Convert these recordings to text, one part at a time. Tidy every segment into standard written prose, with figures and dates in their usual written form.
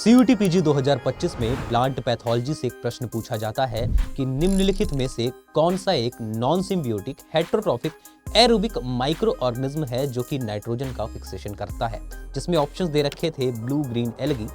CUT PG 2025 में plant pathology से एक प्रश्न पूछा जाता है कि निम्नलिखित में से कौन सा एक non symbiotic heterotrophic aerobic micro organism है जो कि नाइट्रोजन का फिक्सेशन करता है। जिसमें ऑप्शंस दे रखे थे blue green algae,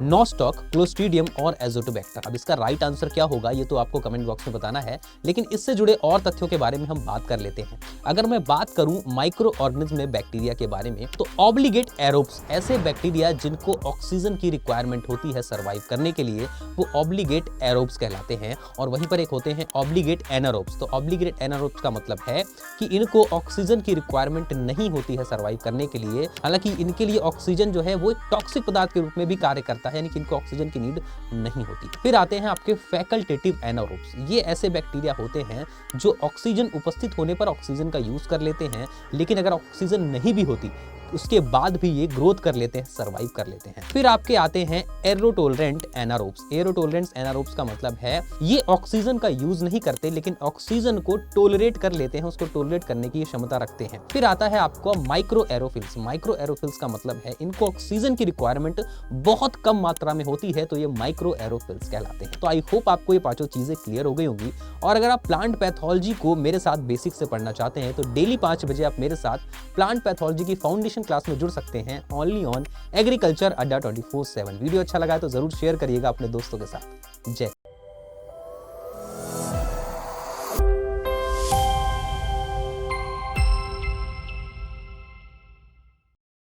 nostoc, clostridium और एजोटोबैक्टर। अब इसका राइट आंसर क्या होगा ये तो आपको कमेंट बॉक्स में बताना है, लेकिन इससे जुड़े और तथ्यों के बारे में हम बात कर लेते हैं। अगर मैं बात करूं माइक्रो ऑर्गेनिज्म में बैक्टीरिया के बारे में, तो ऑब्लिगेट एरोब्स ऐसे बैक्टीरिया जिनको ऑक्सीजन की रिक्वायरमेंट होती है सर्वाइव करने के लिए, वो ऑब्लिगेट एरोब्स कहलाते हैं। और वहीं पर एक होते हैं ऑब्लिगेट एनारोब्स। तो ऑब्लिगेट एनारोब्स का मतलब है कि इनको ऑक्सीजन की रिक्वायरमेंट नहीं होती है सर्वाइव करने के लिए। हालांकि इनके लिए ऑक्सीजन जो है वो एक टॉक्सिक पदार्थ के रूप में भी कार्य करता है, यानी कि इनको ऑक्सीजन की नीड नहीं होती। फिर आते हैं आपके फैकल्टेटिव एनारोब्स। ये ऐसे बैक्टीरिया होते हैं जो ऑक्सीजन उपस्थित होने पर ऑक्सीजन का यूज कर लेते हैं, लेकिन अगर ऑक्सीजन नहीं भी होती उसके बाद भी ये ग्रोथ कर लेते हैं, सर्वाइव कर लेते हैं। फिर आपके आते हैं एरोटोलरेंट एनारोब्स। एरोटोलरेंट एनारोब्स का मतलब है ये ऑक्सीजन का यूज नहीं करते, लेकिन ऑक्सीजन को टोलरेट कर लेते हैं, उसको टोलरेट करने की क्षमता रखते हैं। फिर आता है आपको माइक्रो एरोफिल्स। माइक्रो एरोफिल्स का मतलब है इनको ऑक्सीजन की रिक्वायरमेंट बहुत कम मात्रा में होती है, तो ये माइक्रो एरोफिल्स कहलाते हैं। तो आई होप आपको ये पांचों चीजें क्लियर हो गई होंगी। और अगर आप प्लांट पैथोलॉजी को मेरे साथ बेसिक से पढ़ना चाहते हैं तो डेली 5 बजे आप मेरे साथ प्लांट पैथोलॉजी की फाउंडेशन क्लास में जुड़ सकते हैं, ओनली ऑन एग्रीकल्चर अड्डा 24/7। वीडियो अच्छा लगा है तो जरूर शेयर करिएगा अपने दोस्तों के साथ। जय